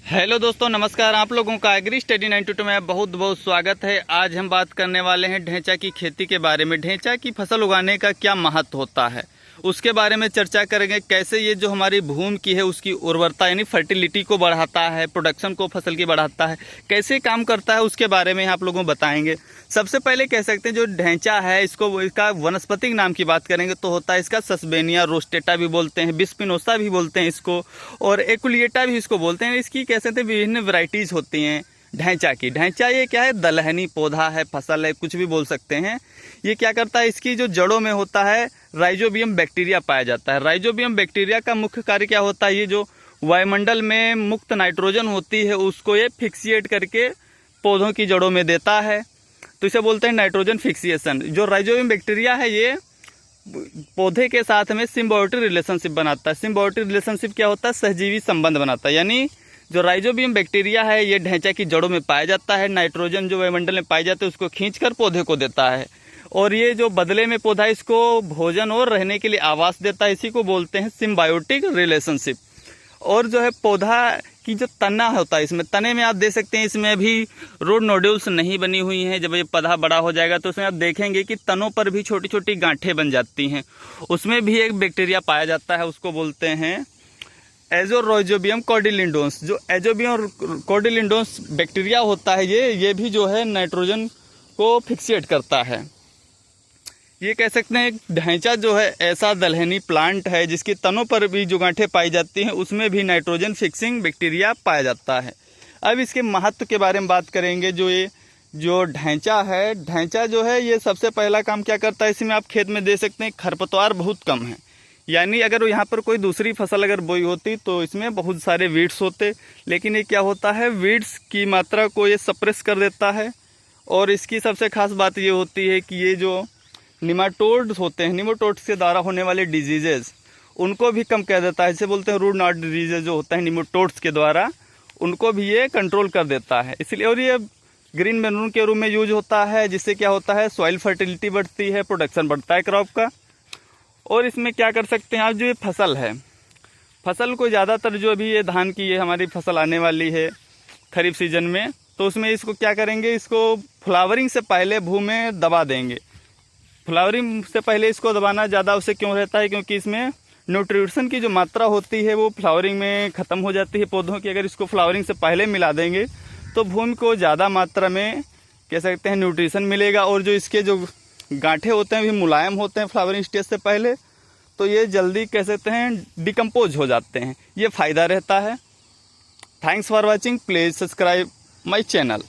Hello दोस्तों, नमस्कार। आप लोगों का एग्री स्टडी 92 में बहुत बहुत स्वागत है। आज हम बात करने वाले हैं ढेंचा की खेती के बारे में। ढेंचा की फसल उगाने का क्या महत्व होता है उसके बारे में चर्चा करेंगे। कैसे ये जो हमारी भूमि की है उसकी उर्वरता यानी फर्टिलिटी को बढ़ाता है, प्रोडक्शन को फसल की बढ़ाता है, कैसे काम करता है उसके बारे में आप लोगों को बताएंगे। सबसे पहले कह सकते हैं जो ढेंचा है इसका वनस्पतिक नाम की बात करेंगे तो होता है इसका सस्बेनिया रोस्टेटा भी बोलते हैं, बिस्पिनोसा भी बोलते हैं इसको, और एकुलिएटा भी इसको बोलते हैं। इसकी कह सकते हैं विभिन्न वैरायटीज़ होती हैं ढैंचा की। ढैंचा ये क्या है, दलहनी पौधा है, फसल है, कुछ भी बोल सकते हैं। ये क्या करता है, इसकी जो जड़ों में होता है राइजोबियम बैक्टीरिया पाया जाता है। राइजोबियम बैक्टीरिया का मुख्य कार्य क्या होता है, ये जो वायुमंडल में मुक्त नाइट्रोजन होती है उसको ये फिक्सिएट करके पौधों की जड़ों में देता है, तो इसे बोलते हैं नाइट्रोजन फिक्सिएशन। जो राइजोबियम बैक्टीरिया है ये पौधे के साथ में सिम्बायोटिक रिलेशनशिप बनाता है। सिम्बायोटिक रिलेशनशिप क्या होता है, सहजीवी संबंध बनाता है। यानी जो राइजोबियम बैक्टीरिया है ये ढैंचा की जड़ों में पाया जाता है। नाइट्रोजन जो वायुमंडल में पाए जाते हैं उसको खींचकर पौधे को देता है, और ये जो बदले में पौधा इसको भोजन और रहने के लिए आवास देता है। इसी को बोलते हैं सिम्बायोटिक रिलेशनशिप। और जो है पौधा की जो तना होता है, इसमें तने में आप देख सकते हैं इसमें अभी रोड नोड्यूल्स नहीं बनी हुई हैं। जब ये पौधा बड़ा हो जाएगा तो उसमें आप देखेंगे कि तनों पर भी छोटी छोटी गांठें बन जाती हैं। उसमें भी एक बैक्टीरिया पाया जाता है, उसको बोलते हैं एजोरॉइजोबियम कॉर्डिलिंडोन्स। जो एजोबियम कॉर्डिलिंडोन्स बैक्टीरिया होता है ये भी जो है नाइट्रोजन को फिक्सिएट करता है। ये कह सकते हैं ढैंचा जो है ऐसा दलहनी प्लांट है जिसकी तनों पर भी जो गांठें पाई जाती हैं उसमें भी नाइट्रोजन फिक्सिंग बैक्टीरिया पाया जाता है। अब इसके महत्व के बारे में बात करेंगे। जो ढैंचा है, ढैंचा जो है ये सबसे पहला काम क्या करता है, इसमें आप खेत में दे सकते हैं खरपतवार बहुत कम है। यानी अगर यहाँ पर कोई दूसरी फसल अगर बोई होती तो इसमें बहुत सारे वीड्स होते, लेकिन ये क्या होता है, वीड्स की मात्रा को ये सप्रेस कर देता है। और इसकी सबसे खास बात ये होती है कि ये जो निमाटोड्स होते हैं, निमाटोड्स के द्वारा होने वाले डिजीजेज उनको भी कम कर देता है। इसे बोलते हैं रूट नॉट डिजीजेज जो होता है निमाटोड्स के द्वारा, उनको भी ये कंट्रोल कर देता है। इसलिए और ये ग्रीन मैन्यूर के रूप में यूज होता है, जिससे क्या होता है सॉइल फर्टिलिटी बढ़ती है, प्रोडक्शन बढ़ता है क्रॉप का। और इसमें क्या कर सकते हैं आप, जो ये फसल है, फसल को ज़्यादातर जो अभी ये धान की ये हमारी फसल आने वाली है खरीफ सीजन में, तो उसमें इसको क्या करेंगे, इसको फ्लावरिंग से पहले भूमि में दबा देंगे। फ्लावरिंग से पहले इसको दबाना ज़्यादा उसे क्यों रहता है, क्योंकि इसमें न्यूट्रिशन की जो मात्रा होती है वो फ्लावरिंग में ख़त्म हो जाती है पौधों की। अगर इसको फ्लावरिंग से पहले मिला देंगे तो भूमि को ज़्यादा मात्रा में कह सकते हैं न्यूट्रिशन मिलेगा, और जो इसके जो गांठें होते हैं भी मुलायम होते हैं फ्लावरिंग स्टेज से पहले, तो ये जल्दी कह सकते हैं डिकम्पोज हो जाते हैं। ये फ़ायदा रहता है। Thanks for watching, please subscribe my channel.